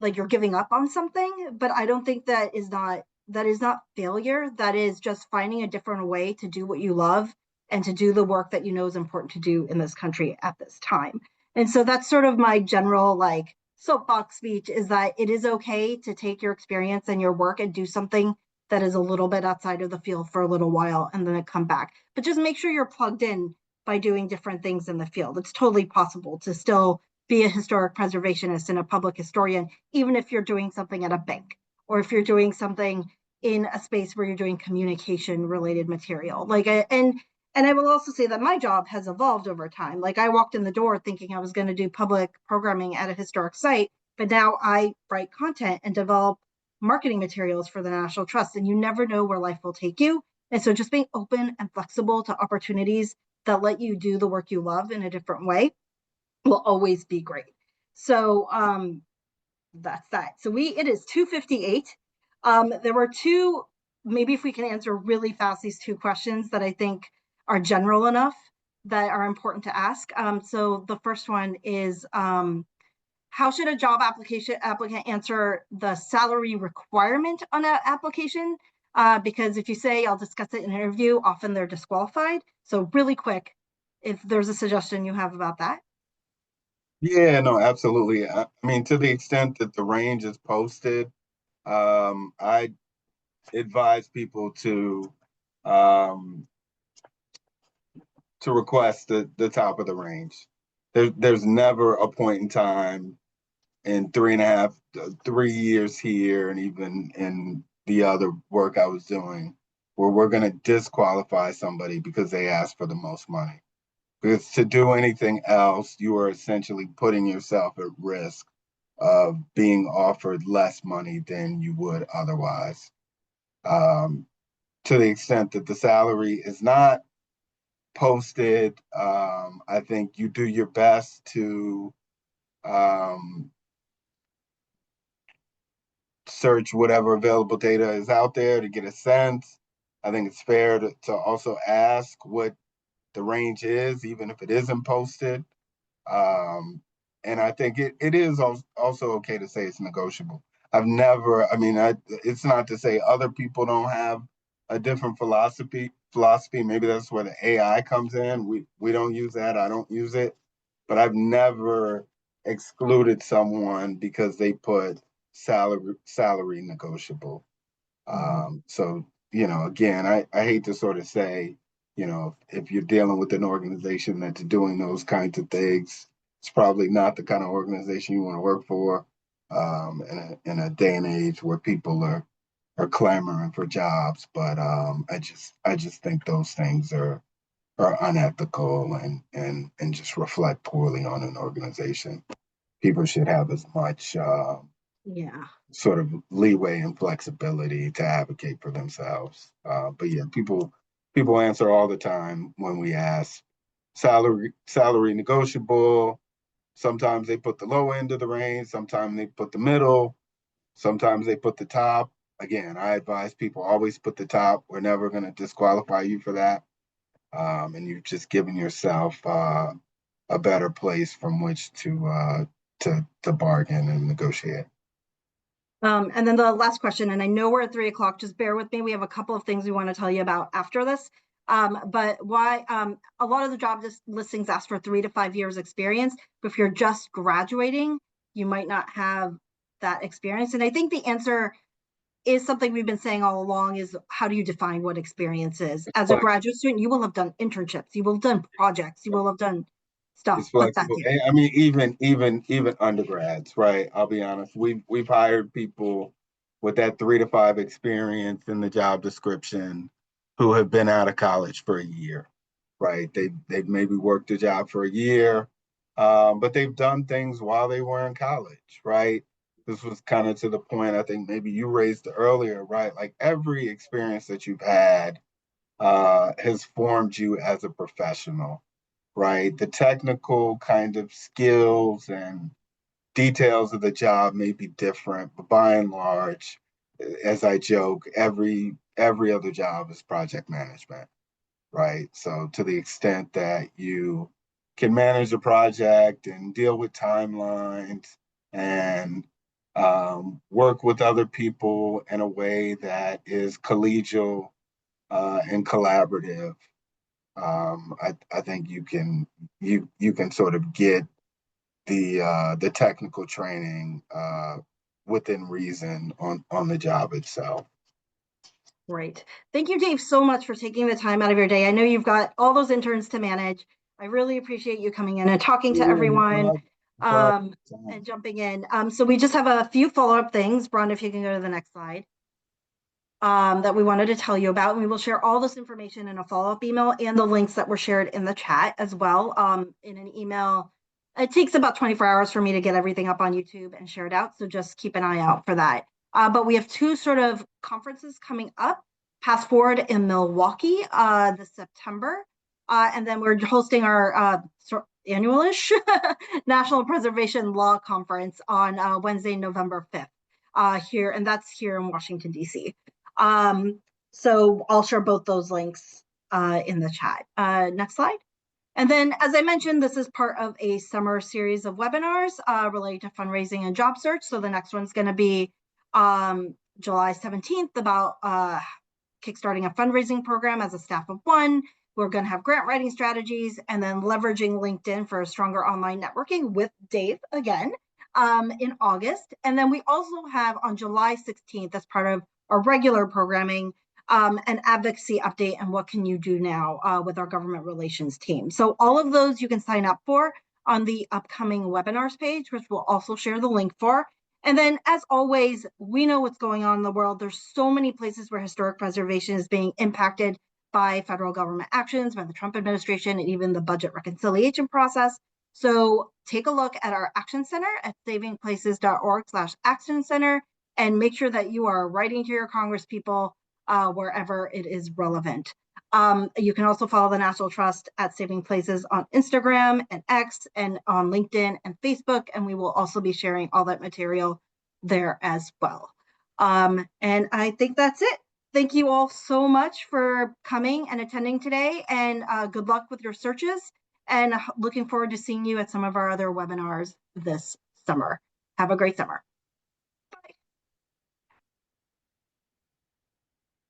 you're giving up on something, but I don't think that is not failure. That is just finding a different way to do what you love and to do the work that you know is important to do in this country at this time. And so that's sort of my general like soapbox speech, is that it is okay to take your experience and your work and do something that is a little bit outside of the field for a little while and then come back. But just make sure you're plugged in by doing different things in the field. It's totally possible to still be a historic preservationist and a public historian, even if you're doing something at a bank or if you're doing something in a space where you're doing communication related material. And I will also say that my job has evolved over time. Like, I walked in the door thinking I was going to do public programming at a historic site, but now I write content and develop marketing materials for the National Trust, and you never know where life will take you. And so just being open and flexible to opportunities that let you do the work you love in a different way will always be great. So that's that. So it is 2:58. There were two, maybe if we can answer really fast these two questions that I think are general enough that are important to ask. So the first one is, how should a job applicant answer the salary requirement on an application? Because if you say, I'll discuss it in an interview, often they're disqualified. So really quick, if there's a suggestion you have about that. Yeah, no, absolutely. I mean, to the extent that the range is posted, I advise people um, to request the top of the range. There's never a point in time in 3 years here, and even in the other work I was doing, where we're going to disqualify somebody because they asked for the most money. Because to do anything else, you are essentially putting yourself at risk of being offered less money than you would otherwise. Um, to the extent that the salary is not posted, I think you do your best to um, search whatever available data is out there to get a sense. I think it's fair to also ask what the range is, even if it isn't posted. Um, and I think it is also okay to say it's negotiable. I mean, it's not to say other people don't have a different philosophy. Maybe that's where the AI comes in. We don't use that. I don't use it, but I've never excluded someone because they put salary negotiable. So, again, I hate to sort of say, if you're dealing with an organization that's doing those kinds of things, it's probably not the kind of organization you want to work for, in a day and age where people are clamoring for jobs. But I just think those things are unethical and just reflect poorly on an organization. People should have as much Yeah. sort of leeway and flexibility to advocate for themselves. But yeah, people answer all the time when we ask salary negotiable. Sometimes they put the low end of the range. Sometimes they put the middle. Sometimes they put the top. Again, I advise people always put the top. We're never going to disqualify you for that. And you've just given yourself a better place from which to bargain and negotiate. And then the last question, and I know we're at 3 o'clock, just bear with me. We have a couple of things we want to tell you about after this. But why a lot of the job listings ask for 3 to 5 years experience, but if you're just graduating, you might not have that experience. And I think the answer is something we've been saying all along, is how do you define what experience is? As a graduate student, you will have done internships, you will have done projects, you will have done stuff It's like that flexible. too. I mean, even undergrads, right? I'll be honest. We've hired people with that 3 to 5 experience in the job description who have been out of college for a year, right? They've maybe worked a job for a year. But they've done things while they were in college, right? This was kind of to the point I think maybe you raised earlier, right? Like every experience that you've had has formed you as a professional, right? The technical kind of skills and details of the job may be different, but by and large, as I joke, every other job is project management, right? So to the extent that you can manage a project and deal with timelines and work with other people in a way that is collegial and collaborative, I think you can sort of get the technical training within reason on the job itself. Great. Thank you, Dave, so much for taking the time out of your day. I know you've got all those interns to manage. I really appreciate you coming in and talking to Yeah, no everyone problem. No problem. and jumping in. So we just have a few follow-up things. Bron, if you can go to the next slide, that we wanted to tell you about. And we will share all this information in a follow-up email and the links that were shared in the chat as well in an email. It takes about 24 hours for me to get everything up on YouTube and share it out. So just keep an eye out for that. But we have two sort of conferences coming up, Path Forward in Milwaukee this September. And then we're hosting our annual-ish National Preservation Law Conference on Wednesday, November 5th here. And that's here in Washington, D.C. So I'll share both those links in the chat. Next slide. And then, as I mentioned, this is part of a summer series of webinars related to fundraising and job search. So the next one's going to be July 17th about kickstarting a fundraising program as a staff of one. We're going to have grant writing strategies and then leveraging LinkedIn for stronger online networking with Dave again in August. And then we also have on July 16th, as part of our regular programming, an advocacy update and what can you do now with our government relations team. So all of those you can sign up for on the upcoming webinars page, which we'll also share the link for. And then, as always, we know what's going on in the world. There's so many places where historic preservation is being impacted by federal government actions, by the Trump administration, and even the budget reconciliation process. So take a look at our Action Center at savingplaces.org/Action Center and make sure that you are writing to your congresspeople wherever it is relevant. You can also follow the National Trust at Saving Places on Instagram and X and on LinkedIn and Facebook, and we will also be sharing all that material there as well. And I think that's it. Thank you all so much for coming and attending today, and good luck with your searches, and looking forward to seeing you at some of our other webinars this summer. Have a great summer.